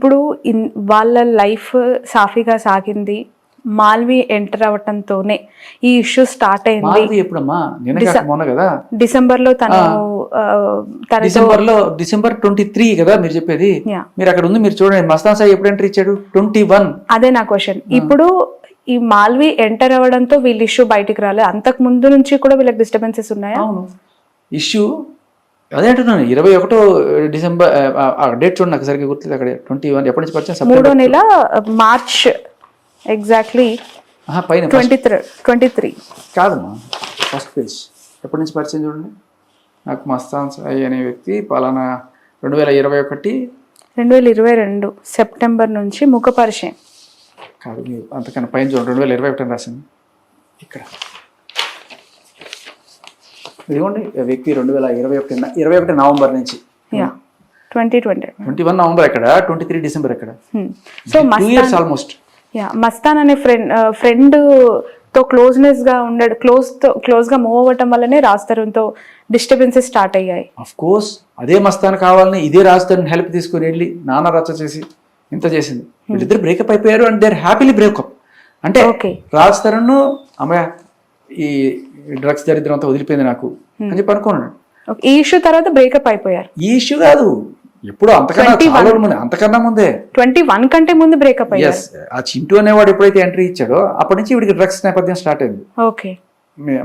ఇప్పుడు వాళ్ళ లైఫ్ సాఫీగా సాగింది. మాల్వి ఎంటర్ అవటంతోనే ఈ ఇష్యూ స్టార్ట్ అయింది. ఎప్పుడమ్మా? నిన్న మొన్న కదా, డిసెంబర్లో తను డిసెంబర్ 23 కదా మీరు చెప్పేది. మీరు అక్కడ ఉంది, మీరు చూడండి. మస్తాన్ సాయి ఎప్పుడు ఎంటర్ ఇచ్చాడు? 21. అదే నా క్వశ్చన్. ఇప్పుడు ఈ మాల్వి ఎంటర్ అవ్వడంతో వీళ్ళ ఇష్యూ బయటికి రాలేదు. అంతకు ముందు నుంచి కూడా వీళ్ళకి డిస్టర్బెన్సెస్ ఉన్నాయా? అవును, ఇష్యూ అదే అంటున్నాను. 21 డిసెంబర్ డేట్ చూడండి, నాకు సరిగ్గా గుర్తులేదు. అక్కడ 21 ఎప్పటి నుంచి పరిచయం? 3వ నెల మార్చ్ ఎగ్జాక్ట్లీ. పైన 23 కాదమ్మా, ఫస్ట్ పేజ్. ఎప్పటి నుంచి పరిచయం చూడండి. నాకు మస్తాన్ సాయి అనే వ్యక్తి పలానా 2022 సెప్టెంబర్ నుంచి ముఖ పరిచయం కాదు. మీరు అంతకన్నా పైన చూడండి, 2021 రాసింది ఇక్కడ. ఇదిగోండి, వ్యక్తి 2021 నవంబర్ నుంచి 21 నవంబర్ ఎక్కడ, 23 డిసెంబర్ ఎక్కడ. So 2 years almost. మస్తాన్ అనే ఫ్రెండ్ తో క్లోజ్నెస్ గా ఉండడు, క్లోజ్ గా మూవ్ అవ్వటం వల్లనే రాజ్ తరుణ్ తో డిస్టర్బెన్సెస్ స్టార్ట్ అయ్యాయి. ఆఫ్ కోర్స్ అదే మస్తాన్ కావాలని ఇదే రాజ్ తరుణ్ హెల్ప్ తీసుకుని వెళ్ళి నానా రచ్చ చేసి ఇంత చేసింది. వీళ్ళిద్దరు బ్రేకప్ అయిపోయారు అండ్ దేర్ హ్యాపీలీ బ్రేకప్. అంటే రాజ్ తరుణ్ అమ్మాయి ఈ డ్రగ్స్ దరిద్రం అంతా వదిలిపోయింది నాకు అని చెప్పి అనుకున్నాడు. ఈ ఇష్యూ తర్వాత బ్రేకప్ అయిపోయారు. ఈ ఇష్యూ కాదు, ఎప్పుడు అంతకన్నా ముందే 21 కంటే ముందు బ్రేకప్ అయ్యారు. ఆ చింటూ అనేవాడు ఎప్పుడైతే ఎంట్రీ ఇచ్చాడో అప్పటి నుంచి వీడికి డ్రగ్స్ నేపథ్యం స్టార్ట్ అయింది. ఓకే,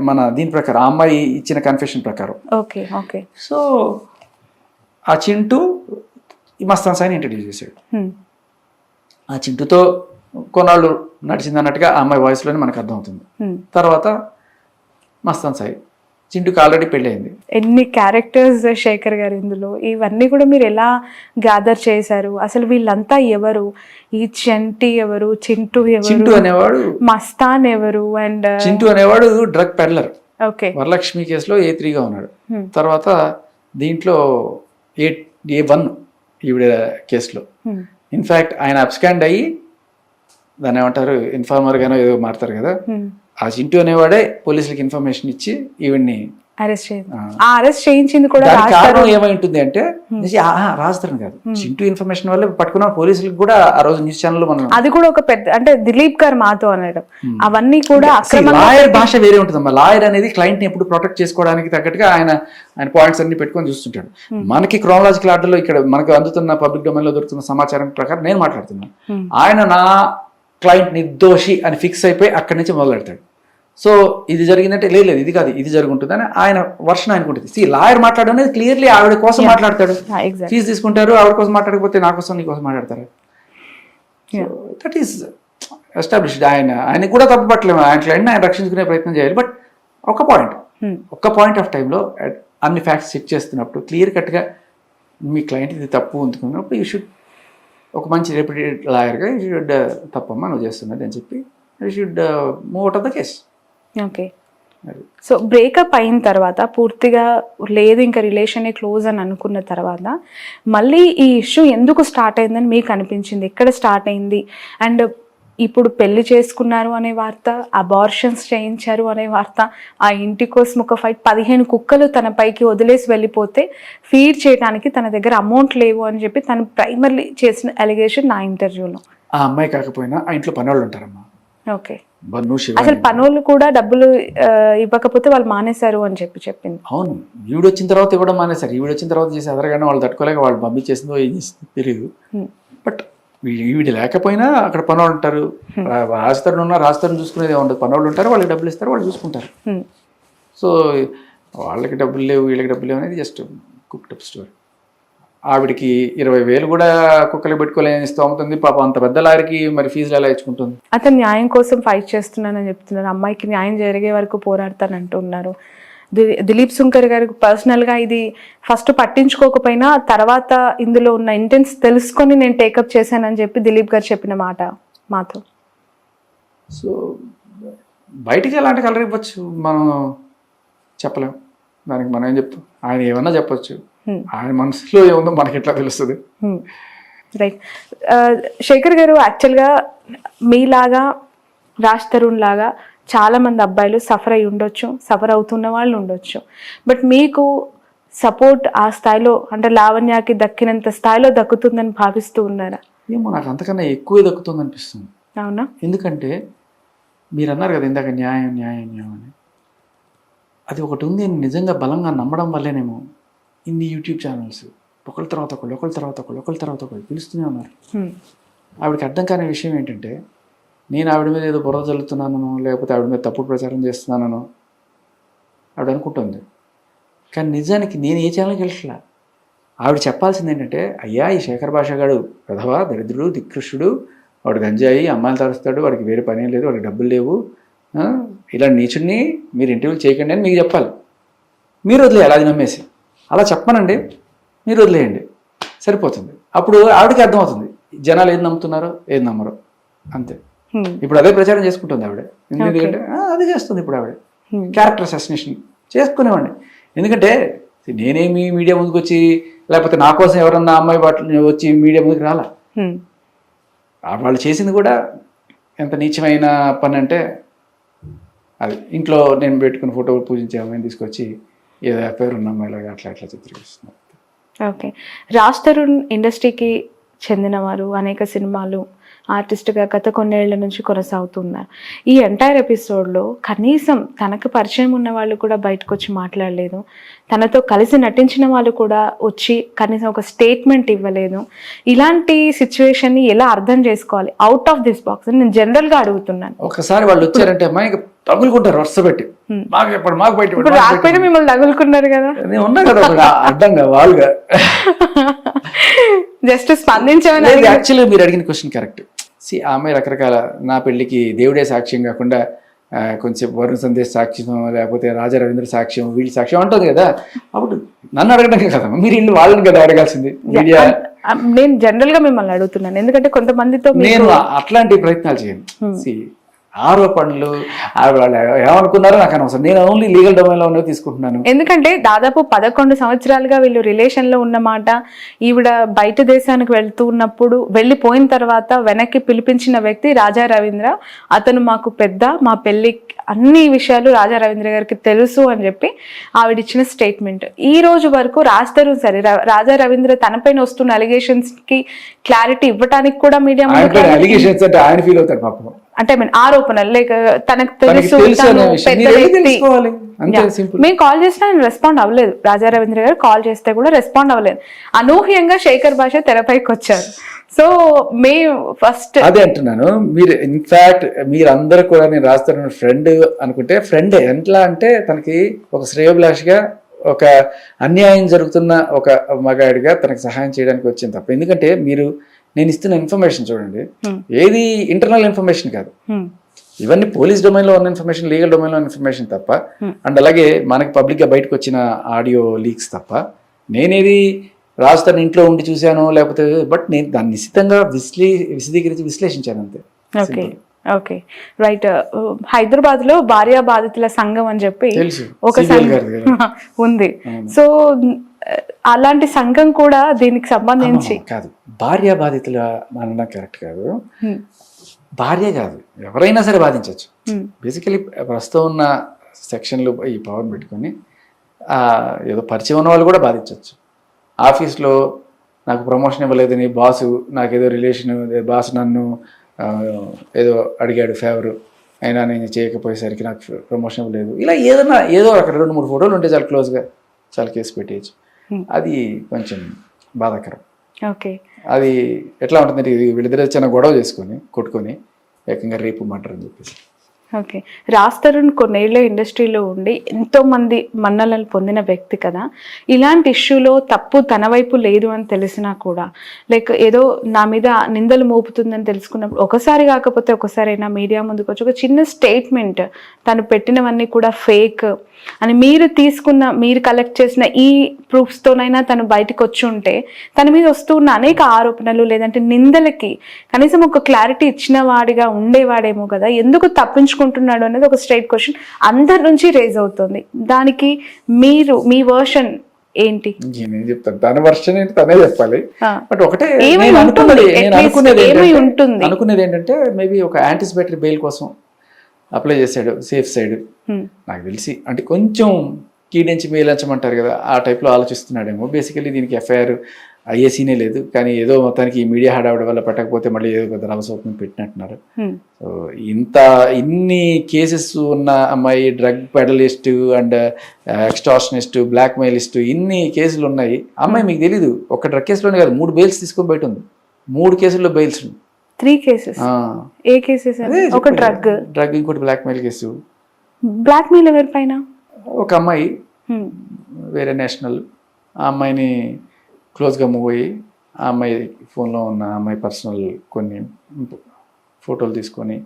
మన దీని ప్రకారం, ఆ అమ్మాయి ఇచ్చిన కన్ఫెషన్ ప్రకారం. Okay okay. సో ఆ చింటూ ఈ మస్తాన్ సాయిని ఇంట్రడ్యూస్ చేశాడు. ఆ చింటూతో కొన్నాళ్ళు నడిచింది అన్నట్టుగా ఆ అమ్మాయి వాయిస్లోనే మనకు అర్థమవుతుంది. తర్వాత మస్తాన్ సాయి, చింటూకి ఆల్రెడీ పెళ్ళి అయింది. ఎన్ని క్యారెక్టర్స్ శేఖర్ గారు ఇందులో, ఇవన్నీ కూడా మీరు ఎలా గ్యాదర్ చేశారు? అసలు వీళ్ళంతా ఎవరు? ఈ చంటి ఎవరు, చింటూ ఎవరు, చింటూ అనేవాడు మస్తాన్ ఎవరు, అండ్ చింటూ అనేవాడు డ్రగ్ పెడ్లర్. ఓకే, వరలక్ష్మి కేసులో A3గా ఉన్నాడు. తర్వాత దీంట్లో A1 ఈవిడ కేసులో. ఇన్ఫాక్ట్ ఆయన అబ్స్కాండ్ అయ్యి దాన్ని ఏమంటారు, ఇన్ఫార్మర్ గానో ఏదో మారుతారు కదా, ఆ చింటూ అనేవాడే పోలీసులకు ఇన్ఫర్మేషన్ ఇచ్చి ఈవిడ్ని అరెస్ట్ చేయించింది కూడా. కారణం ఏమై ఉంటుంది అంటే రాజ్ తరుణ్ కాదు, చింటూ ఇన్ఫర్మేషన్ వల్ల పట్టుకున్న పోలీసులకు కూడా ఆ రోజు న్యూస్ ఛానల్ మనం, అది కూడా ఒక పెద్ద, అంటే దిలీప్ గారు మాతో అనడం అవన్నీ కూడా లాయర్ భాష వేరే ఉంటుందమ్మా. లాయర్ అనేది క్లయింట్ ని ఎప్పుడు ప్రొటెక్ట్ చేసుకోవడానికి తగ్గట్టుగా ఆయన పాయింట్స్ అన్ని పెట్టుకొని చూస్తుంటాడు. మనకి క్రోనలాజికల్ ఆర్డర్ లో ఇక్కడ మనకు అందుతున్న పబ్లిక్ డొమైన్ లో దొరుకుతున్న సమాచారం ప్రకారం నేను మాట్లాడుతున్నాను. ఆయన నా క్లయింట్ నిర్దోషి అని ఫిక్స్ అయిపోయి అక్కడి నుంచి మొదలెడతాడు. సో ఇది జరిగిందంటే లేదు ఇది కాదు, ఇది జరుగుతుందని ఆయన వర్షన్ ఆయనకుంటుంది. లాయర్ మాట్లాడడం అనేది క్లియర్లీ ఆవిడ కోసం మాట్లాడతాడు. ఫీజు తీసుకుంటారు, ఆవిడ కోసం మాట్లాడకపోతే నా కోసం నీ కోసం మాట్లాడతారు. That is established. ఆయనకు కూడా తప్పు పట్టలేము, ఆయన క్లయింట్ని ఆయన రక్షించుకునే ప్రయత్నం చేయాలి. బట్ ఒక పాయింట్ ఆఫ్ టైంలో అన్ని ఫ్యాక్ట్స్ చెక్ చేస్తున్నప్పుడు క్లియర్ కట్గా మీ క్లయింట్ ఇది తప్పు అందుకున్నప్పుడు యూ షుడ్, ఒక మంచి రెప్యూటెడ్ లాయర్గా యూ షుడ్ తప్పమ్మా నువ్వు చేస్తున్నది అని చెప్పి you should move out of the case. Okay. So breakup అయిన తర్వాత పూర్తిగా లేదు ఇంకా రిలేషన్ క్లోజ్ అని అనుకున్న తర్వాత మళ్ళీ ఈ ఇష్యూ ఎందుకు స్టార్ట్ అయిందని మీకు అనిపించింది? ఎక్కడ స్టార్ట్ అయింది? అండ్ ఇప్పుడు పెళ్లి చేసుకున్నారు అనే వార్త, అబార్షన్స్ చేయించారు అనే వార్త, ఆ ఇంటి కోసం ఒక 15 కుక్కలు తన పైకి వదిలేసి వెళ్ళిపోతే ఫీడ్ చేయడానికి తన దగ్గర అమౌంట్ లేవు అని చెప్పి తను ప్రైమర్లీ చేసిన అలిగేషన్ నా ఇంటర్వ్యూలో. ఆ అమ్మాయి కాకపోయినా ఆ ఇంట్లో పని వాళ్ళు ఉంటారమ్మా. ఓకే, అసలు పనులు కూడా డబ్బులు ఇవ్వకపోతే వాళ్ళు మానేశారు అని చెప్పింది. అవును, ఈవిడ వచ్చిన తర్వాత ఇవ్వడం మానేశారు. ఈవిడ వచ్చిన తర్వాత చేసి ఎదరగానే వాళ్ళు తట్టుకోలేక వాళ్ళు పంపించేసిందో ఏం చేసిందో తెలియదు. బట్ ఈవిడ లేకపోయినా అక్కడ పనులు ఉంటారు. రాజ్ తరుణ్ ఉన్నా రాజ్ తరుణ్ చూసుకునేది ఉండదు. పనులు ఉంటారు, వాళ్ళకి డబ్బులు ఇస్తారు, వాళ్ళు చూసుకుంటారు. సో వాళ్ళకి డబ్బులు లేవు వీళ్ళకి డబ్బులు లేవు అనేది జస్ట్ కుక్ టప్ స్టోరీ. ఆవిడికి 20,000 కూడా కుక్కలు పెట్టుకోలేని స్తోమతుంది. పాపం అంత పెద్ద లాయర్కి మరి ఫీజులు ఎలా ఇచ్చుకుంటుంది? అతను న్యాయం కోసం ఫైట్ చేస్తున్నానని చెప్తున్నారు. అమ్మాయికి న్యాయం జరిగే వరకు పోరాడతానంటున్నారు. దిలీప్ శంకర్ గారికి పర్సనల్గా ఇది ఫస్ట్ పట్టించుకోకపోయినా తర్వాత ఇందులో ఉన్న ఇంటెన్స్ తెలుసుకొని నేను టేకప్ చేశానని చెప్పి దిలీప్ గారు చెప్పిన మాట మాతో. సో బయటికి ఎలాంటి కలర్ ఇవ్వచ్చు మనం చెప్పలేం. దానికి మనం ఏం చెప్తాం? ఆయన ఏమన్నా చెప్పచ్చు, ఆయన మనసులో ఏముందో మనకి ఎట్లా తెలుస్తుంది? రైట్. శేఖర్ గారు, యాక్చువల్గా మీలాగా రాజ్ తరుణ్ లాగా చాలామంది అబ్బాయిలు సఫర్ అయి ఉండొచ్చు, సఫర్ అవుతున్న వాళ్ళు ఉండొచ్చు. బట్ మీకు సపోర్ట్ ఆ స్థాయిలో, అంటే లావణ్యకి దక్కినంత స్థాయిలో దక్కుతుందని భావిస్తూ ఉన్నారా? ఏమో నాకు అంతకన్నా ఎక్కువే దక్కుతుంది అనిపిస్తుంది. అవునా? ఎందుకంటే మీరు అన్నారు కదా ఇందాక న్యాయం న్యాయం న్యాయం అని, అది ఒకటి ఉంది నిజంగా బలంగా నమ్మడం వల్లేనేమో ఇన్ని యూట్యూబ్ ఛానల్స్ ఒకళ్ళ తర్వాత ఒకళ్ళు పిలుస్తూనే ఉన్నారు. ఆవిడకి అర్థం కాని విషయం ఏంటంటే నేను ఆవిడ మీద ఏదో బుర్ర జల్లుతున్నానో లేకపోతే ఆవిడ మీద తప్పుడు ప్రచారం చేస్తున్నానో ఆవిడ అనుకుంటుంది. కానీ నిజానికి నేను ఏ ఛానల్కి వెళ్ళట్లా. ఆవిడ చెప్పాల్సింది ఏంటంటే, అయ్యా ఈ శేఖర్ భాష గారు ప్రధవా దరిద్రుడు దిక్కృష్టుడు, వాడు గంజాయి అమ్మాయిలు తరుస్తాడు, వాడికి వేరే పని లేదు, వాడికి డబ్బులు లేవు, ఇలా నీచుడిని మీరు ఇంటర్వ్యూలు చేయకండి అని మీకు చెప్పాలి. మీరు వదిలేయాలి అది నమ్మేసి. అలా చెప్పనండి, మీరు వదిలేయండి, సరిపోతుంది. అప్పుడు ఆవిడకి అర్థమవుతుంది జనాలు ఏది నమ్ముతున్నారో ఏది నమ్మరో, అంతే. ఇప్పుడు అదే ప్రచారం చేసుకుంటుంది ఆవిడ. ఎందుకంటే అదే చేస్తుంది ఇప్పుడు ఆవిడ. క్యారెక్టర్ అసాసినేషన్ చేసుకునేవాడిని. ఎందుకంటే నేనేమి మీడియా ముందుకు వచ్చి లేకపోతే నా కోసం ఎవరన్నా అమ్మాయి బాటలు వచ్చి మీడియా ముందుకు రాలా. వాళ్ళు చేసింది కూడా ఎంత నీచమైన పని అంటే, అది ఇంట్లో నేను పెట్టుకున్న ఫోటో పూజించే అమ్మాయిని తీసుకొచ్చి ఏదో అఫైర్ ఉన్న అమ్మాయిలాగా అట్లా చిత్రీకరిస్తున్నారు. ఓకే. రాజ్ తరుణ్ ఇండస్ట్రీకి చెందినవారు, అనేక సినిమాలు ఆర్టిస్ట్గా గత కొన్నేళ్ల నుంచి కొనసాగుతున్నారు. ఈ ఎంటైర్ ఎపిసోడ్లో కనీసం తనకు పరిచయం ఉన్న వాళ్ళు కూడా బయటకు వచ్చి మాట్లాడలేదు, తనతో కలిసి నటించిన వాళ్ళు కూడా వచ్చి కనీసం ఒక స్టేట్మెంట్ ఇవ్వలేదు. ఇలాంటి సిచ్యువేషన్ని ఎలా అర్థం చేసుకోవాలి? అవుట్ ఆఫ్ దిస్ బాక్స్ నేను జనరల్గా అడుగుతున్నాను. ఒకసారి వాళ్ళు వచ్చారంటే అమ్మాయి తగులుకుంటారు వరుస పెట్టి, మాకు బయట రాకపోయినా మిమ్మల్ని తగులుకున్నారు కదా, ఉన్నా కదా అడ్డంగా వాళ్ళుగా జస్ట్ స్పందించమని. యాక్చువల్గా మీరు అడిగిన క్వశ్చన్ కరెక్ట్. ఆ అమ్మాయి రకరకాల నా పెళ్లికి దేవుడే సాక్ష్యం కాకుండా కొంచెం వరుణ్ సందేశ్ సాక్ష్యం లేకపోతే రాజా రవీంద్ర సాక్ష్యం వీళ్ళ సాక్ష్యం అంటుంది కదా. అప్పుడు నన్ను అడగడం కదా, మీరు ఇల్లు వాళ్ళని కదా అడగాల్సింది. మీడియా నేను జనరల్ గా మిమ్మల్ని అడుగుతున్నాను, ఎందుకంటే కొంతమందితో నేను అట్లాంటి ప్రయత్నాలు చేయను. ఆరోపణలు వాళ్ళు ఏమనుకున్నారో నాకు అనవసరం. నేను ఓన్లీ లీగల్ డొమైన్ లో ఉన్నవి తీసుకుంటున్నాను. ఎందుకంటే దాదాపు 11 సంవత్సరాలుగా వీళ్ళు రిలేషన్ లో ఉన్నమాట. ఈవిడ బయట దేశానికి వెళ్తూ ఉన్నప్పుడు వెళ్ళిపోయిన తర్వాత వెనక్కి పిలిపించిన వ్యక్తి రాజా రవీంద్ర. అతను మాకు పెద్ద, మా పెళ్లి అన్ని విషయాలు రాజా రవీంద్ర గారికి తెలుసు అని చెప్పి ఆవిడ ఇచ్చిన స్టేట్మెంట్. ఈ రోజు వరకు రాజ్ తరుణ్ సరే రాజా రవీంద్ర తనపైన వస్తున్న అలిగేషన్స్ కి క్లారిటీ ఇవ్వడానికి కూడా మీడియా అంటే ఆరోపణలు లేక తనకు తెలుసు మేము కాల్ చేసినా ఆయన రెస్పాండ్ అవ్వలేదు. రాజా రవీంద్ర గారు కాల్ చేస్తే కూడా రెస్పాండ్ అవ్వలేదు. అనూహ్యంగా శేఖర్ భాష తెరపైకి వచ్చారు. సో మేము ఫస్ట్ అదే అంటున్నాను. మీరు ఇన్ఫాక్ట్ మీరందరూ కూడా నేను రాస్తున్న ఫ్రెండ్ అనుకుంటే ఫ్రెండే. ఎట్లా అంటే తనకి ఒక శ్రేయోభిలాషిగా, ఒక అన్యాయం జరుగుతున్న ఒక మగాడిగా తనకు సహాయం చేయడానికి వచ్చింది తప్ప. ఎందుకంటే మీరు నేను ఇస్తున్న ఇన్ఫర్మేషన్ చూడండి, ఏది ఇంటర్నల్ ఇన్ఫర్మేషన్ కాదు, ఇవన్నీ పోలీస్ డొమైన్ లో ఉన్న ఇన్ఫర్మేషన్, లీగల్ డొమైన్ లో ఉన్న ఇన్ఫర్మేషన్ తప్ప, అండ్ అలాగే మనకి పబ్లిక్ గా బయటకు వచ్చిన ఆడియో లీక్స్ తప్ప. నేనేది రాజు తన ఇంట్లో ఉండి చూశాను లేకపోతే, బట్ నేను దాన్ని నిశ్చితంగా విశదీకరించి విశ్లేషించాను అంతే. Okay okay right. హైదరాబాద్ లో భార్యా బాధితుల సంఘం అని చెప్పి ఒక సంఘం ఉంది. సో అలాంటి సంఘం కూడా దీనికి సంబంధించి కాదు, భార్యా బాధితుల అనడం కరెక్ట్ కాదు. భార్య కాదు, ఎవరైనా సరే బాధించవచ్చు. బేసికలీ ప్రస్తుతం ఉన్న సెక్షన్లు ఈ పవర్ పెట్టుకొని ఏదో పరిచయం ఉన్న వాళ్ళు కూడా బాధించవచ్చు. ఆఫీస్లో నాకు ప్రమోషన్ ఇవ్వలేదని బాసు, నాకేదో రిలేషన్, బాసు నన్ను ఏదో అడిగాడు ఫేవరు, అయినా నేను చేయకపోయేసరికి నాకు ప్రమోషన్ ఇవ్వలేదు, ఇలా ఏదో అక్కడ 2-3 ఫోటోలు ఉంటే చాలా క్లోజ్గా చాలా కేసు పెట్టేయచ్చు. అది కొంచెం బాధాకరం. ఓకే, అది ఎట్లా ఉంటుందంటే వీళ్ళిద్దరు చిన్న గొడవ చేసుకొని కొట్టుకొని ఏకంగా రేపు మాట్లాడని చెప్పేసి. ఓకే, రాజ్ తరుణ్ కొన్నేళ్ళ ఇండస్ట్రీలో ఉండి ఎంతో మంది మన్నలను పొందిన వ్యక్తి కదా. ఇలాంటి ఇష్యూలో తప్పు తన వైపు లేదు అని తెలిసినా కూడా, లైక్ ఏదో నా మీద నిందలు మోపుతుందని తెలుసుకున్నప్పుడు ఒకసారి కాకపోతే ఒకసారైనా మీడియా ముందుకు వచ్చి ఒక చిన్న స్టేట్మెంట్, తను పెట్టినవన్నీ కూడా ఫేక్ అని మీరు కలెక్ట్ చేసిన ఈ ప్రూఫ్స్తోనైనా తను బయటకు వచ్చి ఉంటే తన మీద వస్తున్న అనేక ఆరోపణలు లేదంటే నిందలకి కనీసం ఒక క్లారిటీ ఇచ్చిన వాడిగా ఉండేవాడేమో కదా. ఎందుకు తప్పించుకుంటున్నాడు అనేది ఒక స్ట్రైట్ క్వశ్చన్ అందరి నుంచి రేజ్ అవుతుంది. దానికి మీ వర్షన్ ఏంటి? నేను చెప్తాను, తన వర్షన్ ఏంటి తనే చెప్పాలి. బట్ ఒకటే అనుకునేది ఏంటంటే మేబీ ఒక యాంటిసిపేటరీ బెయిల్ కోసం అప్లై చేశాడు, సేఫ్ సైడ్ నాకు తెలిసి. అంటే కొంచెం కీడించి మేలంచమంటారు కదా, ఆ టైప్లో ఆలోచిస్తున్నాడేమో. బేసికలీ దీనికి ఎఫ్ఐఆర్ అయ్యే సీనే లేదు. కానీ ఏదో మొత్తానికి ఈ మీడియా హడావిడి వల్ల పెట్టకపోతే మళ్ళీ ఏదో పెద్ద రభసోపం పెట్టినట్టున్నారు. సో ఇన్ని కేసెస్ ఉన్న అమ్మాయి, డ్రగ్ పెడలిస్ట్ అండ్ ఎక్స్టార్షనిస్ట్, బ్లాక్ మెయిలిస్ట్, ఇన్ని కేసులు ఉన్నాయి. అమ్మాయి మీకు తెలీదు, ఒక డ్రగ్ కేసులోనే కాదు 3 బెయిల్స్ తీసుకొని బయట ఉంది. 3 కేసుల్లో బెయిల్స్ 3 కేసెస్. ఏ కేసెస్? ఒక డ్రగ్, ఇంకోటి blackmail case. Blackmail ఎవరి పైన? ఒక అమ్మాయి వేరే నేషనల్, ఆ అమ్మాయిని క్లోజ్గా మూవ్ అయ్యి ఆ అమ్మాయి ఫోన్లో ఉన్న అమ్మాయి పర్సనల్ కొన్ని ఫోటోలు తీసుకొని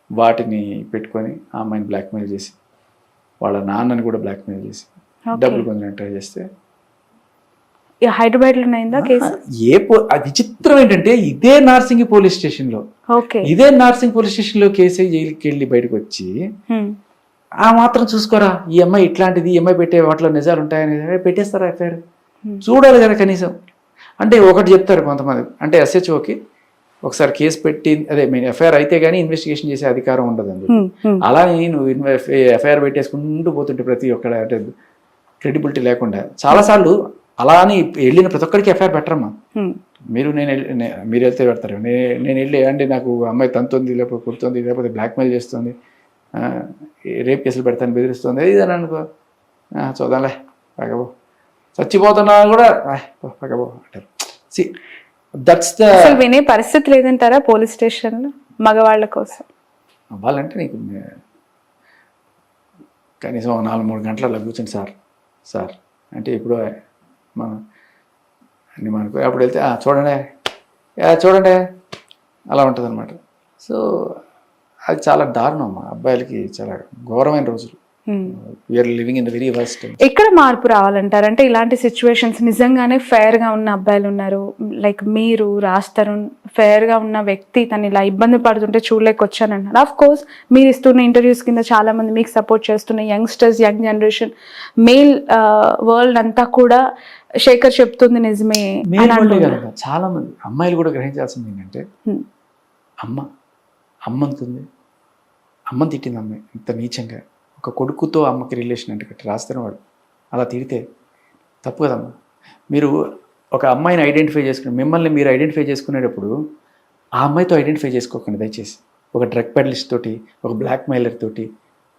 వాటిని పెట్టుకొని ఆ అమ్మాయిని బ్లాక్మెయిల్ చేసి వాళ్ళ నాన్నని కూడా బ్లాక్మెయిల్ చేసి డబ్బులు కొంచెం ట్రై చేస్తే హైదరాబాద్ లో కేసు. విచిత్రం ఏంటంటే ఇదే నార్సింగి పోలీస్ స్టేషన్ లో కేసు అయ్యి జైలుకి వెళ్ళి బయటకు వచ్చి ఆ మాత్రం చూసుకోరా, ఈ అమ్మాయి ఇట్లాంటిది, ఈ అమ్మాయి పెట్టే వాటిలో నిజాలు ఉంటాయని పెట్టేస్తారా ఎఫ్ఐఆర్? చూడాలి కదా కనీసం. అంటే ఒకటి చెప్తారు కొంతమంది, అంటే SHOకి ఒకసారి కేసు పెట్టి అదే ఎఫ్ఐఆర్ అయితే కానీ ఇన్వెస్టిగేషన్ చేసే అధికారం ఉండదండి. అలా నువ్వు ఎఫ్ఐఆర్ పెట్టేసుకుంటూ పోతుంటే ప్రతి ఒక్కడ అంటే క్రెడిబిలిటీ లేకుండా చాలాసార్లు అలా అని వెళ్ళిన ప్రతి ఒక్కరికి ఎఫ్ఐఆర్ పెట్టరమ్మా. మీరు వెళ్తే పెడతారు. నేను వెళ్ళి అంటే నాకు అమ్మాయి తంతుంది, లేకపోతే కుడుతుంది, లేకపోతే బ్లాక్మెయిల్ చేస్తుంది, రేప్ కేసులు పెడతాను, బెదిరిస్తుంది, ఇదని అనుకో, చూద్దాంలే పగబో, చచ్చిపోతున్నా కూడా పగబో అంటారు. వినే పరిస్థితి లేదంటారా పోలీస్ స్టేషన్లో మగవాళ్ళ కోసం? అవ్వాలంటే నీకు కనీసం 4-3 గంటల కూర్చొని సార్ అంటే ఇప్పుడు మనం అన్ని మనకు అప్పుడు వెళ్తే చూడండి అలా ఉంటుంది అనమాట. సో అది చాలా దారుణం అమ్మా, అబ్బాయిలకి చాలా ఘోరమైన రోజులు. We are living in the very worst time. ఎక్కడ మార్పు రావాలంటారు? అంటే ఇలాంటి సిచ్యువేషన్స్ నిజంగానే ఫెయిర్గా ఉన్న అబ్బాయిలు ఉన్నారు, లైక్ మీరు రాస్తారు, ఫెయిర్గా ఉన్న వ్యక్తి తను ఇలా ఇబ్బంది పడుతుంటే చూడలేకొచ్చానంటున్నారు. ఆఫ్ కోర్స్ మీరు ఇస్తున్న ఇంటర్వ్యూస్ కింద చాలా మంది మీకు సపోర్ట్ చేస్తున్న youngsters, young generation, male world అంతా కూడా శేఖర్ చెప్తుంది నిజమే. చాలా మంది అమ్మాయిలు కూడా గ్రహించాల్సింది ఏంటంటే అమ్మని తిట్టింది అమ్మాయి ఇంత నీచంగా, ఒక కొడుకుతో అమ్మకి రిలేషన్ అంటే కట్టి రాస్తాను వాడు అలా తిడితే తప్పు కదమ్మా. మీరు ఒక అమ్మాయిని ఐడెంటిఫై చేసుకుని మిమ్మల్ని మీరు ఐడెంటిఫై చేసుకునేటప్పుడు ఆ అమ్మాయితో ఐడెంటిఫై చేసుకోకండి దయచేసి. ఒక డ్రగ్ పెడలిస్ట్ తోటి, ఒక బ్లాక్ మెయిలర్ తోటి,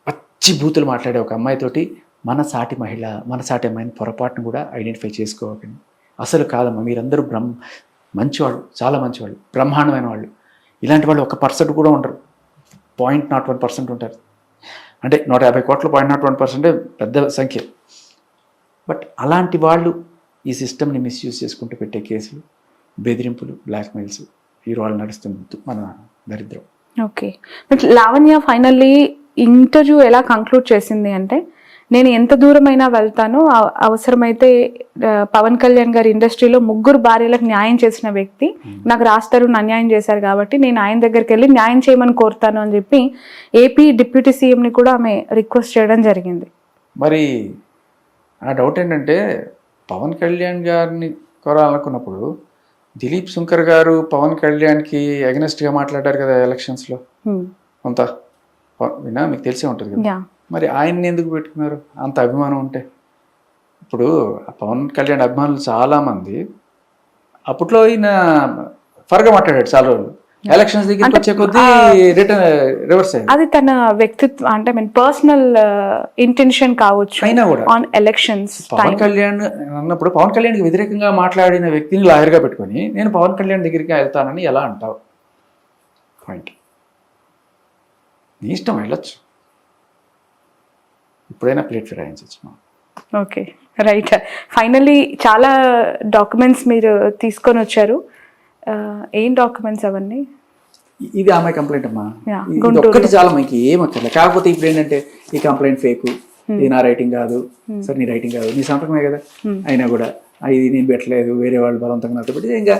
పచ్చి బూతులు మాట్లాడే ఒక అమ్మాయితోటి మన సాటి మహిళ, మన సాటి అమ్మాయిని పొరపాటును కూడా ఐడెంటిఫై చేసుకోకండి. అసలు కాదమ్మా, మీరందరూ మంచివాళ్ళు, చాలా మంచివాళ్ళు, బ్రహ్మాండమైన వాళ్ళు. ఇలాంటి వాళ్ళు 1% కూడా ఉండరు, 0.01% ఉంటారు. అంటే 150 కోట్ల 0.01% పెద్ద సంఖ్య. బట్ అలాంటి వాళ్ళు ఈ సిస్టమ్ని మిస్యూజ్ చేసుకుంటూ పెట్టే కేసులు, బెదిరింపులు, బ్లాక్మెయిల్స్ ఈ రోజు నడుస్తుంది మన దరిద్రం. Okay, but Lavanya finally interview ఎలా కంక్లూడ్ చేసింది అంటే, నేను ఎంత దూరమైనా వెళ్తాను, అవసరమైతే పవన్ కళ్యాణ్ గారి ఇండస్ట్రీలో 3 భార్యలకు న్యాయం చేసిన వ్యక్తి, నాకు రాస్తారు అన్యాయం చేశారు కాబట్టి నేను ఆయన దగ్గరికి వెళ్ళి న్యాయం చేయమని కోరుతాను అని చెప్పి ఏపీ డిప్యూటీ సీఎంని కూడా ఆమె రిక్వెస్ట్ చేయడం జరిగింది. మరి ఆ డౌట్ ఏంటంటే, పవన్ కళ్యాణ్ గారిని కోరాలనుకున్నప్పుడు దిలీప్ శంకర్ గారు పవన్ కళ్యాణ్కి అగెనెస్ట్గా మాట్లాడారు కదా ఎలక్షన్స్లో, కొంత వినా మీకు తెలిసే ఉంటుంది కదా. మరి ఆయన్ని ఎందుకు పెట్టుకున్నారు అంత అభిమానం ఉంటే? ఇప్పుడు పవన్ కళ్యాణ్ అభిమానులు చాలామంది అప్పట్లో ఈయన ఫర్గా మాట్లాడాడు చాలా రోజులు, ఎలక్షన్స్ దగ్గరికి వచ్చే కొద్దీ రివర్స్ అయ్యింది. అది తన వ్యక్తిత్వం అంటే పర్సనల్ ఇంటెన్షన్ కావచ్చు. అయినా కూడా ఆన్ ఎలక్షన్స్ పవన్ కళ్యాణ్ అన్నప్పుడు పవన్ కళ్యాణ్కి వ్యతిరేకంగా మాట్లాడిన వ్యక్తిని లాయర్గా పెట్టుకొని నేను పవన్ కళ్యాణ్ దగ్గరికి వెళ్తానని ఎలా అంటావు? పాయింట్, నీ ఇష్టం, వెళ్ళొచ్చు, ఇప్పుడైనా ప్లేట్ ఫిరాయించవచ్చు. Okay, right. ఫైనల్లీ చాలా డాక్యుమెంట్స్ మీరు తీసుకొని వచ్చారు. ఏం డాక్యుమెంట్స్ అవన్నీ? ఇది ఆమె కంప్లైంట్ అమ్మా, ఒక్కటి చాలా మనకి ఏమక్కర్లే. కాకపోతే ఇప్పుడు ఏంటంటే ఈ కంప్లైంట్ ఫేక్, ఇది నా రైటింగ్ కాదు, సరే నీ రైటింగ్ కాదు, నీ సంతకమే కదా, అయినా కూడా ఇది నేను పెట్టలేదు, వేరే వాళ్ళు బలవంతంగా నాతో పెట్టి ఇంకా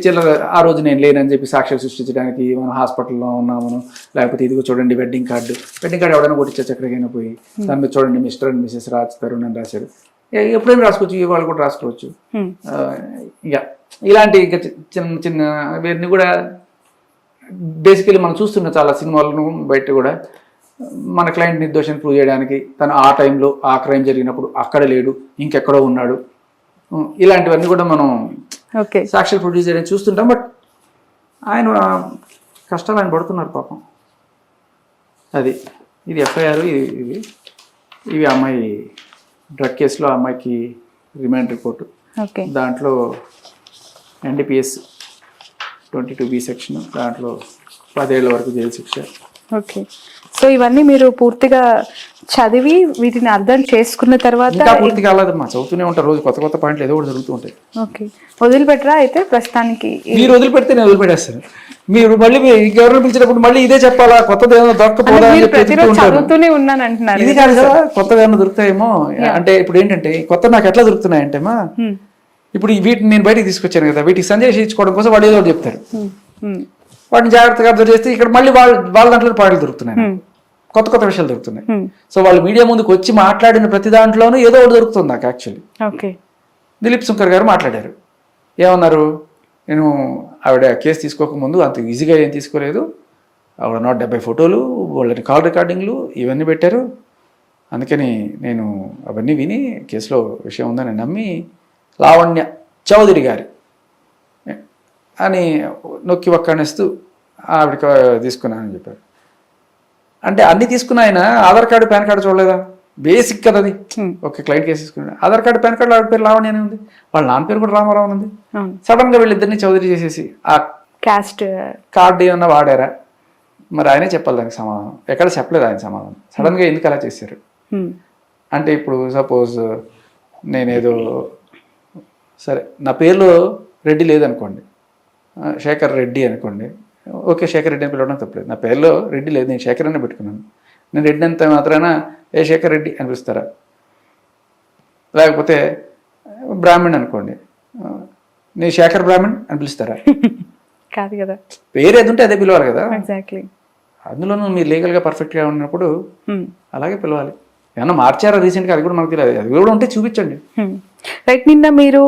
చిల్లర ఆ రోజు నేను లేనని చెప్పి సాక్ష్యాలు సృష్టించడానికి మనం హాస్పిటల్లో ఉన్నామను, లేకపోతే ఇదిగో చూడండి వెడ్డింగ్ కార్డు ఎవడైనా కొట్టించచ్చు ఎక్కడికైనా పోయి, దాని మీద చూడండి mister and Mrs Raj Tarun అని రాశారు, ఎప్పుడైనా రాసుకోవచ్చు, వాళ్ళు కూడా రాసుకోవచ్చు. ఇక ఇలాంటి ఇంకా చిన్న చిన్న వీరిని కూడా బేసికలీ మనం చూస్తున్న చాలా సినిమాలను బయట కూడా మన క్లయింట్ నిర్దోషాన్ని ప్రూవ్ చేయడానికి తను ఆ టైంలో ఆ క్రైమ్ జరిగినప్పుడు అక్కడ లేడు, ఇంకెక్కడో ఉన్నాడు, ఇలాంటివన్నీ కూడా మనం ఓకే. సాక్షి ప్రొడ్యూసర్ అని చూస్తుంటాం. బట్ ఆయన కష్టాలు ఆయన పడుతున్నారు పాపం. అది ఇది ఎఫ్ఐఆర్. ఇవి అమ్మాయి డ్రగ్ కేసులో అమ్మాయికి రిమాండ్ రిపోర్టు. ఓకే. దాంట్లో NDPS 22B సెక్షన్, దాంట్లో 10 ఏళ్ల వరకు జైలు శిక్ష. ఓకే. సో ఇవన్నీ మీరు పూర్తిగా చదివి వీటిని అర్థం చేసుకున్న తర్వాత ఇంకా పూర్తి కాలేదమ్మా, చదువుతూనే ఉంటారు. రోజు కొత్త కొత్త పాయింట్లు ఏదో ఒకటి జరుగుతూ ఉంటాయి. ఓకే. వదిలిపెట్టరా అయితే ప్రస్తుతానికి? మీరు వదిలిపెడితే నేను వదిలిపెట్టేస్తాను. మీరు మళ్ళీ ఎవరిని పిలిచినప్పుడు మళ్ళీ ఇదే చెప్పాలా, కొత్తది ఏమైనా దొరకపోదా అని చెప్పి చదువుతూనే ఉన్నాను అంటున్నారు. ఇది కాదు కదా, కొత్తగా ఏమైనా దొరుకుతాయేమో అంటే. ఇప్పుడు ఏంటంటే కొత్త నాకు ఎట్లా దొరుకుతున్నాయంటే మా, ఇప్పుడు వీటిని నేను బయటికి తీసుకొచ్చాను కదా, వీటికి సందేశం ఇచ్చుకోవడం కోసం వాళ్ళు ఏదో ఒకటి చెప్తారు. వాటిని జాగ్రత్తగా అబ్జర్వ్ చేస్తే ఇక్కడ మళ్ళీ వాళ్ళ దాంట్లో పాటలు దొరుకుతున్నాయి, కొత్త కొత్త విషయాలు దొరుకుతున్నాయి. సో వాళ్ళు మీడియా ముందుకు వచ్చి మాట్లాడిన ప్రతి దాంట్లోనూ ఏదో ఒకటి దొరుకుతుంది నాకు. యాక్చువల్లీ దిలీప్ శంకర్ గారు మాట్లాడారు, ఏమన్నారు, నేను ఆవిడ కేసు తీసుకోకముందు అంత ఈజీగా ఏం తీసుకోలేదు, ఆవిడ 170 ఫోటోలు, వాళ్ళని కాల్ రికార్డింగ్లు ఇవన్నీ పెట్టారు, అందుకని నేను అవన్నీ విని కేసులో విషయం ఉందని నమ్మి లావణ్య చౌదరి గారి అని నొక్కి ఒక్కనేస్తూ ఆవిడకి తీసుకున్నానని చెప్పారు. అంటే అన్ని తీసుకున్న ఆయన ఆధార్ కార్డు పాన్ కార్డు చూడలేదా? బేసిక్ కదా అది. ఒక క్లయింట్ కేసు తీసుకున్నాడు, ఆధార్ కార్డు పాన్ కార్డు ఆవిడ పేరు లావణ్య అనే ఉంది, వాళ్ళ నాన్న పేరు కూడా రామారావు ఉంది. సడన్ గా వీళ్ళిద్దరిని చౌదరి చేసేసి ఆ కాస్ట్ కార్డు ఏమన్నా వాడారా? మరి ఆయనే చెప్పాలి దానికి సమాధానం. ఎక్కడ చెప్పలేదు ఆయన సమాధానం. సడన్ గా ఎందుకు అలా చేశారు అంటే, ఇప్పుడు సపోజ్ నేనేదో సరే నా పేరులో రెడ్డి లేదనుకోండి, శేఖర్ రెడ్డి అనుకోండి, ఓకే శేఖర్ రెడ్డి అని పిలవడం తప్పలేదు. నా పేరులో రెడ్డి లేదు, నేను శేఖర్ అనే పెట్టుకున్నాను. నేను రెడ్డి అంత మాత్రాన ఏ శేఖర్ రెడ్డి అనిపిస్తారా? లేకపోతే బ్రాహ్మణ్ అనుకోండి, నేను శేఖర్ బ్రాహ్మణ్ అని పిలుస్తారా? కాదు కదా. పేరు ఏది ఉంటే అదే పిలవాలి కదా. ఎగ్జాక్ట్లీ. అందులోనూ మీరు లీగల్గా పర్ఫెక్ట్గా ఉన్నప్పుడు అలాగే పిలవాలి. ఏమన్నా మార్చారా రీసెంట్గా? అది కూడా మనకు తెలియదు. అది కూడా ఉంటే చూపించండి. రైట్. నిన్న మీరు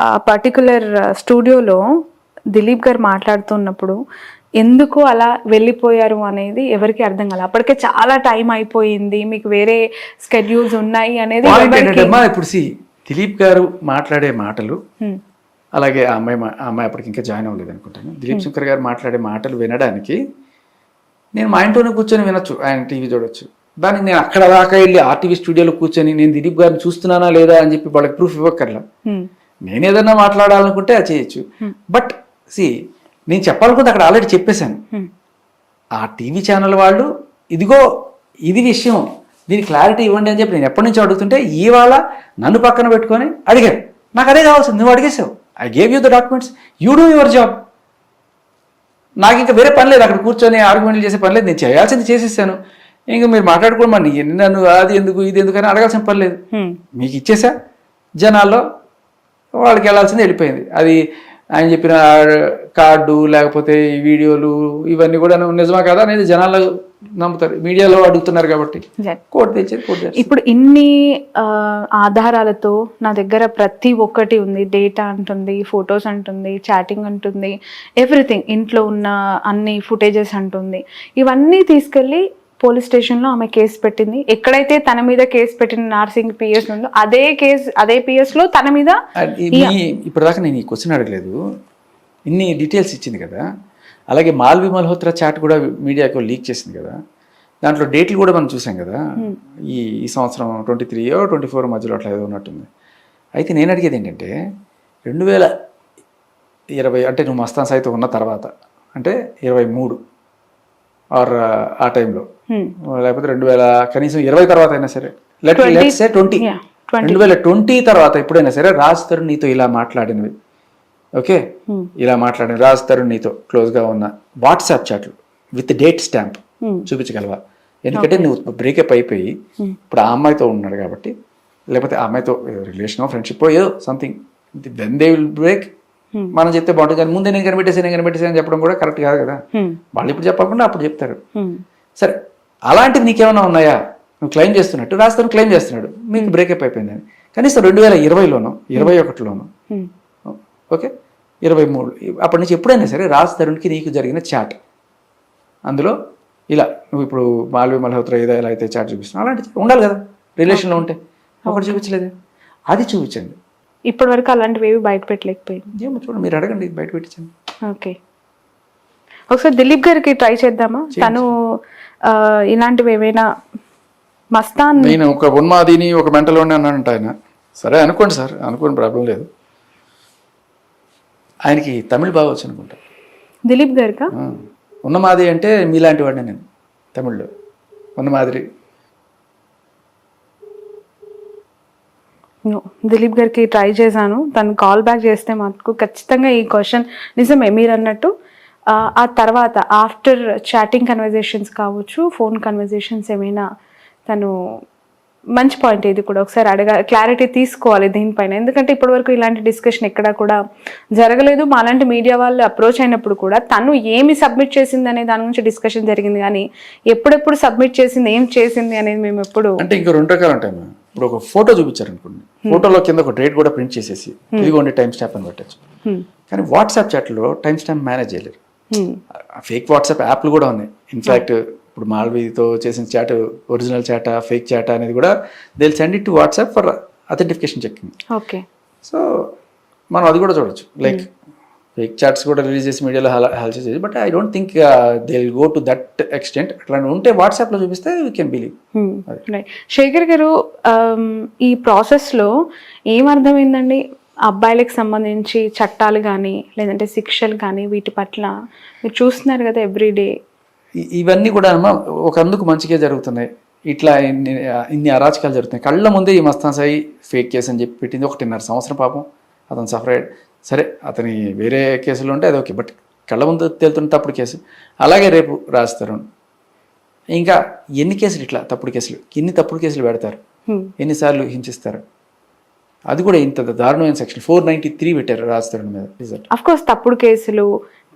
ఆ పర్టికులర్ స్టూడియోలో దిలీప్ గారు మాట్లాడుతున్నప్పుడు ఎందుకు అలా వెళ్ళిపోయారు అనేది ఎవరికి అర్థం కాలేదు. అప్పటికే చాలా టైం అయిపోయింది, మీకు వేరే స్కెడ్యూల్స్ ఉన్నాయి అనేది. ఇప్పుడు దిలీప్ గారు మాట్లాడే మాటలు, అలాగే ఆ అమ్మాయి అప్పటికి ఇంకా జాయిన్ అవ్వలేదు అనుకుంటాను. దిలీప్ శంకర్ గారు మాట్లాడే మాటలు వినడానికి నేను మా ఇంట్లోనే కూర్చొని వినొచ్చు, ఆయన టీవీ చూడొచ్చు. దానికి నేను అక్కడ దాకా వెళ్ళి RTV స్టూడియోలో కూర్చొని నేను దిలీప్ గారిని చూస్తున్నానా లేదా అని చెప్పి వాళ్ళకి ప్రూఫ్ ఇవ్వక్కర్లా. నేను ఏదన్నా మాట్లాడాలనుకుంటే అది చేయొచ్చు. బట్ నేను చెప్పాలనుకుంటే అక్కడ ఆల్రెడీ చెప్పేశాను. ఆ టీవీ ఛానల్ వాళ్ళు ఇదిగో ఇది విషయం, దీనికి క్లారిటీ ఇవ్వండి అని చెప్పి నేను ఎప్పటి నుంచో అడుగుతుంటే ఇవాళ నన్ను పక్కన పెట్టుకొని అడిగారు. నాకు అదే కావాల్సింది, నువ్వు అడిగేసావు. I gave you the documents, you do your job. నాకు ఇంకా వేరే పని లేదు, అక్కడ కూర్చొని ఆర్గ్యుమెంట్లు చేసే పని లేదు. నేను చేయాల్సింది చేసేసాను. ఇంకా మీరు మాట్లాడుకోమని నన్ను అది ఎందుకు ఇది ఎందుకు అని అడగాల్సిన పని లేదు. మీకు ఇచ్చేసా, జనాల్లో వాళ్ళకి వెళ్ళాల్సింది వెళ్ళిపోయింది. అది ఆయన చెప్పిన కార్డు లేకపోతే ఈ వీడియోలు ఇవన్నీ కూడా నిజమా కదా అనేది జనాలు నమ్ముతారు. మీడియాలో అడుగుతున్నారు కాబట్టి కోర్టు తెచ్చేది కోర్టు. ఇప్పుడు ఇన్ని ఆధారాలతో నా దగ్గర ప్రతి ఒక్కటి ఉంది, డేటా అంటుంది, ఫొటోస్ అంటుంది, చాటింగ్ అంటుంది, ఎవ్రీథింగ్, ఇంట్లో ఉన్న అన్ని ఫుటేజెస్ అంటుంది. ఇవన్నీ తీసుకెళ్ళి పోలీస్ స్టేషన్లో ఆమె కేసు పెట్టింది. ఎక్కడైతే తన మీద కేసు పెట్టిన నార్సింగ్ PS ఉందో అదే కేసు అదే PS లో తన మీద. ఇప్పటిదాకా నేను ఈ క్వశ్చన్ అడగలేదు, ఇన్ని డీటెయిల్స్ ఇచ్చింది కదా. అలాగే మాల్వి మల్హోత్రా చాట్ కూడా మీడియాకు లీక్ చేసింది కదా. దాంట్లో డేట్లు కూడా మనం చూసాం కదా. ఈ సంవత్సరం 23 or 24 మధ్యలో అట్లా ఏదో ఉన్నట్టుంది. అయితే నేను అడిగేది ఏంటంటే 2020 అంటే నువ్వు మస్తాన్ సైతం ఉన్న తర్వాత అంటే 23 ఆర్ ఆ టైంలో, లేకపోతే 2000 కనీసం 20 తర్వాత అయినా సరే, లెట్స్ సే 2020 తర్వాత ఎప్పుడైనా సరే రాజ్ తరుణ్ నీతో ఇలా మాట్లాడినవి, ఓకే, ఇలా మాట్లాడిన రాజ్ తరుణ్ నీతో క్లోజ్గా ఉన్న వాట్సాప్ చాట్లు విత్ డేట్ స్టాంప్ చూపించగలవా? ఎందుకంటే నువ్వు బ్రేకప్ అయిపోయి ఇప్పుడు ఆ అమ్మాయితో ఉన్నాడు కాబట్టి, లేకపోతే ఆ అమ్మాయితో రిలేషన్ ఫ్రెండ్షిప్ ఏదో something, then they will break. మనం చెప్తే బాగుంటుంది, కానీ ముందే నేను కనిపెట్టేసాను అని చెప్పడం కూడా కరెక్ట్ కాదు కదా. వాళ్ళు ఇప్పుడు చెప్పకుండా అప్పుడు చెప్తారు. సరే, అలాంటివి నీకేమైనా ఉన్నాయా? నువ్వు క్లెయిమ్ చేస్తున్నట్టు రాజస్థాన్ క్లెయిమ్ చేస్తున్నాడు మీకు బ్రేకప్ అయిపోయిందని. కనీసం 2020లోనో 2021లోనో, ఓకే 23 అప్పటి నుంచి ఎప్పుడైనా సరే రాజ్ తరుణ్కి నీకు జరిగిన చాట్, అందులో ఇలా నువ్వు ఇప్పుడు మాల్వి మల్హోత్రా ఏదో ఎలా అయితే చాట్ చూపిస్తున్నావు అలాంటి ఉండాలి కదా రిలేషన్లో ఉంటే. ఒకటి చూపించలేదు, అది చూపించండి. ఇప్పటి వరకు అలాంటివి ఏవి బయట పెట్టలేకపోయింది. ఏమో చూడండి, మీరు అడగండి, బయట పెట్టించండి. ఓకే, ఒకసారి దిలీప్ గారికి ట్రై చేద్దామా? తను ఇలాంటివి ఏమైనా మస్తాన్. నేను ఒక ఉన్మాదిని ఒక మెంటలోనే అన్నానంట ఆయన. సరే అనుకోండి సార్, అనుకోండి, ప్రాబ్లం లేదు. ఆయనకి తమిళ్ బాగా వచ్చు అనుకుంటా. దిలీప్ గారికా? ఉన్నమాది అంటే మీలాంటి వాడిని నేను తమిళ్లో. ఉన్నమాదిరి. దిలీప్ గారికి ట్రై చేశాను, తను కాల్ బ్యాక్ చేస్తే మాకు ఖచ్చితంగా ఈ క్వశ్చన్ నిజమే మీరు అన్నట్టు. ఆ తర్వాత ఆఫ్టర్ చాటింగ్ కన్వర్జేషన్స్ కావచ్చు, ఫోన్ కన్వర్జేషన్స్ ఏమైనా తను మంచి పాయింట్ ఇది కూడా ఒకసారి క్లారిటీ తీసుకోవాలి దీనిపైన. ఎందుకంటే ఇప్పటివరకు ఇలాంటి డిస్కషన్ ఎక్కడా కూడా జరగలేదు. మాలాంటి మీడియా వాళ్ళు అప్రోచ్ అయినప్పుడు కూడా తను ఏమి సబ్మిట్ చేసింది అనే దాని గురించి డిస్కషన్ జరిగింది, కానీ ఎప్పుడెప్పుడు సబ్మిట్ చేసింది, ఏం చేసింది అనేది మేము ఎప్పుడు. అంటే ఇంకా 2 రకాలు ఉంటాయి. ఇప్పుడు ఒక ఫోటో చూపించారు అనుకోండి, ఫోటోలో కింద ఒక డేట్ కూడా ప్రింట్ చేసేసి ఇదిగోండి టైం స్టాంప్ అని పెట్టచ్చు. కానీ వాట్సాప్ చాట్లో టైం స్టాంప్ మేనేజ్ చేయలేరు. ఫేక్ వాట్సాప్ యాప్లు కూడా ఉన్నాయి. ఇన్ఫాక్ట్ ఇప్పుడు మాల్వీతో చేసిన చాట్ ఒరిజినల్ చాటా ఫేక్ చాటా అనేది కూడా they will send it to WhatsApp for అథెంటిఫికేషన్ checking. Okay, so మనం అది కూడా చూడొచ్చు. లైక్ ఫేక్ చాట్స్ కూడా రిలీజ్ చేసి మీడియాలో హల్చల్ చేసి, but I don't think they will go to that extent. అట్లాంటి ఉంటే వాట్సాప్లో చూపిస్తే వీ కెన్ బిలీవ్. శేఖర్ గారు, ఈ ప్రాసెస్లో ఏమర్థమైందండి? అబ్బాయిలకు సంబంధించి చట్టాలు కానీ లేదంటే శిక్షలు కానీ వీటి పట్ల మీరు చూస్తున్నారు కదా ఎవ్రీడే. ఇవన్నీ కూడా ఒక అందుకు మంచిగా జరుగుతున్నాయి. ఇట్లా ఇన్ని అరాచకాలు జరుగుతున్నాయి. కళ్ళ ముందే ఈ మస్తాన్ సాయి ఫేక్ కేసు అని చెప్పి పెట్టింది. 1.5 సంవత్సరం పాపం అతను సఫర్ అయ్యాడు. సరే అతని వేరే కేసులు ఉంటే అది ఓకే, బట్ కళ్ళ ముందు తేలుతున్న తప్పుడు కేసు. అలాగే రేపు రాస్తారు. ఇంకా ఎన్ని కేసులు ఇట్లా తప్పుడు కేసులు, ఎన్ని తప్పుడు కేసులు పెడతారు, ఎన్నిసార్లు హింసిస్తారు. అది కూడా ఇంత దారుణమైన సెక్షన్ 493 పెట్టారు రాజస్థాన్ మీద. అఫ్ కోర్స్ తప్పుడు కేసులు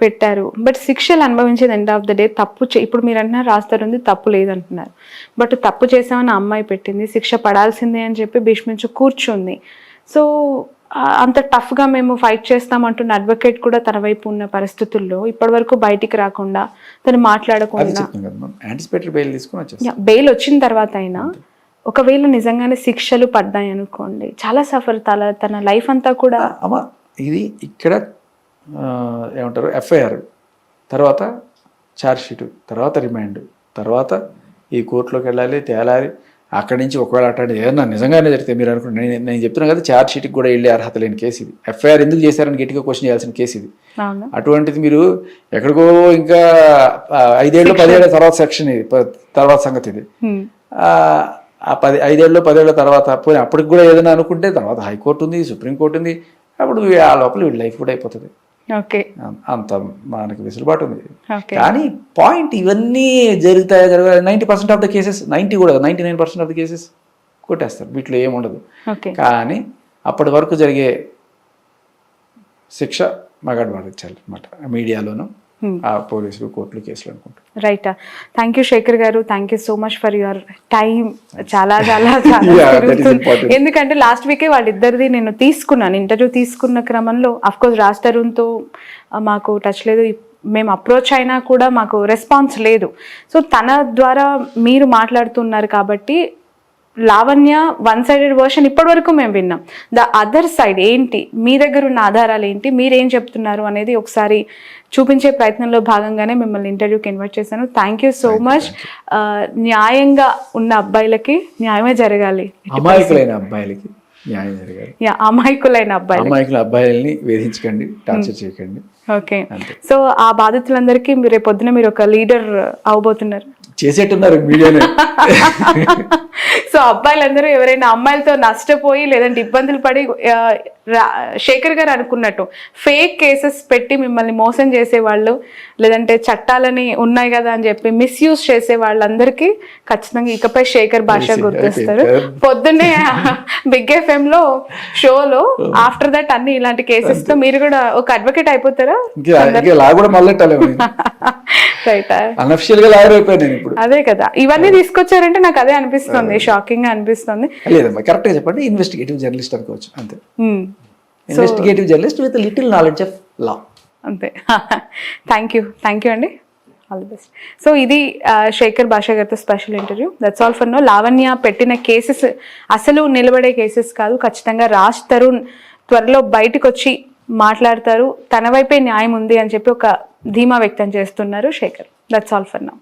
పెట్టారు, బట్ శిక్షలు అనుభవించేది ఎండ్ ఆఫ్ ద డే తప్పు. ఇప్పుడు మీరు అంటున్నారు రాస్తారు ఉంది తప్పు లేదంటున్నారు, బట్ తప్పు చేసామని అమ్మాయి పెట్టింది, శిక్ష పడాల్సిందే అని చెప్పి భీష్మించి కూర్చుంది. సో అంత టఫ్గా మేము ఫైట్ చేస్తామంటున్న అడ్వకేట్ కూడా తన వైపు ఉన్న పరిస్థితుల్లో ఇప్పటి వరకు బయటికి రాకుండా తను మాట్లాడకుండా బెయిల్ వచ్చిన తర్వాత అయినా ఒకవేళ నిజంగానే శిక్షలు పడ్డాయి అనుకోండి, చాలా సఫర్ తన లైఫ్ అంతా కూడా. అమ్మా ఇది ఇక్కడ ఏమంటారు, ఎఫ్ఐఆర్ తర్వాత ఛార్జ్ షీటు తర్వాత రిమాండ్ తర్వాత ఈ కోర్టులోకి వెళ్ళాలి, తేలాలి. అక్కడి నుంచి ఒకవేళ అట్లాంటి ఏదన్నా నిజంగానే జరిగితే మీరు అనుకుంటే నేను చెప్తున్నాను కదా, ఛార్జ్ షీట్కి కూడా వెళ్ళే అర్హత లేని కేసు ఇది. ఎఫ్ఐఆర్ ఎందుకు చేశారని గట్టిగా క్వశ్చన్ చేయాల్సిన కేసు ఇది. అటువంటిది మీరు ఎక్కడికో ఇంకా 5 ఏళ్ళు 10 ఏళ్ళ తర్వాత సెక్షన్ ఇది, తర్వాత సంగతి ఇది. ఆ 5 ఏళ్ళు 10 ఏళ్ళ తర్వాత పోయి అప్పటికి కూడా ఏదైనా అనుకుంటే తర్వాత హైకోర్టు ఉంది, సుప్రీంకోర్టు ఉంది. అప్పుడు ఆ లోపల వీడి లైఫ్ కూడా అయిపోతుంది. అంత మనకి వెసులుబాటు ఉంది. కానీ పాయింట్ ఇవన్నీ జరుగుతాయా 90% ఆఫ్ ద కేసెస్, 90 కూడా 99% ఆఫ్ ద కేసెస్ కొట్టేస్తారు, వీటిలో ఏముండదు. కానీ అప్పటి వరకు జరిగే శిక్ష మగాడు వాడించాలి అనమాట, మీడియాలోను ఆ పోలీసులు కోర్టులు కేసులు అనుకుంటారు. రైట్, థ్యాంక్ యూ శేఖర్ గారు, thank you so much for your time. చాలా ఎందుకంటే లాస్ట్ వీకే వాళ్ళిద్దరిది నేను తీసుకున్నాను ఇంటర్వ్యూ. తీసుకున్న క్రమంలో అఫ్కోర్స్ రాజ్ తరుణ్తో మాకు టచ్ లేదు, మేము అప్రోచ్ అయినా కూడా మాకు రెస్పాన్స్ లేదు. సో తన ద్వారా మీరు మాట్లాడుతున్నారు కాబట్టి లావణ్య 1-sided వర్షన్ ఇప్పటి వరకు మేము విన్నాం. ద అదర్ సైడ్ ఏంటి, మీ దగ్గర ఉన్న ఆధారాలు ఏంటి, మీరేం చెప్తున్నారు అనేది ఒకసారి చూపించే ప్రయత్నంలో భాగంగానే మిమ్మల్ని ఇంటర్వ్యూకి ఇన్వైట్ చేశాను. Thank you so much. న్యాయంగా ఉన్న అబ్బాయిలకి న్యాయమే జరగాలి, అమాయకులైన అబ్బాయిలకి న్యాయం జరగాలి. అమాయకులైన అబ్బాయిలని వేధించకండి, టార్చర్ చేయకండి. ఓకే, సో ఆ బాధితులందరికీ రేపు పొద్దున మీరు ఒక లీడర్ అవబోతున్నారు, చేసేట్టున్నారు మీడియానే. సో అబ్బాయిలందరూ ఎవరైనా అమ్మాయిలతో నష్టపోయి లేదంటే ఇబ్బందులు పడి శేఖర్ గారు అనుకున్నట్టు ఫేక్ కేసెస్ పెట్టి మిమ్మల్ని మోసం చేసేవాళ్ళు లేదంటే చట్టాలని ఉన్నాయి కదా అని చెప్పి మిస్యూజ్ చేసే వాళ్ళందరికీ ఖచ్చితంగా ఇకపై శేఖర్ భాష గుర్తొస్తారు. పొద్దున్నే బిగ్ ఎఫ్ఎం లో షోలో ఆఫ్టర్ దట్ అన్ని ఇలాంటి కేసెస్ తో మీరు కూడా ఒక అడ్వకేట్ అయిపోతారా? అదే కదా, ఇవన్నీ తీసుకొచ్చారంటే నాకు అదే అనిపిస్తుంది, షాకింగ్ గా అనిపిస్తుంది. కరెక్ట్ గా చెప్పండి, ఇన్వెస్టిగేటివ్ జర్నలిస్ట్ అనుకోవచ్చు అంతే. Investigative journalist with little knowledge of law అంతే. థ్యాంక్ యూ అండి, ఆల్ ది బెస్ట్. సో ఇది శేఖర్ భాష గారితో special interview. That's all for now. Lavanya పెట్టిన కేసెస్ అసలు నిలబడే కేసెస్ కాదు, ఖచ్చితంగా రాజ్ తరుణ్ త్వరలో బయటకు వచ్చి మాట్లాడతారు, తన వైపే న్యాయం ఉంది అని చెప్పి ఒక ధీమా వ్యక్తం చేస్తున్నారు Shekhar. That's all for now.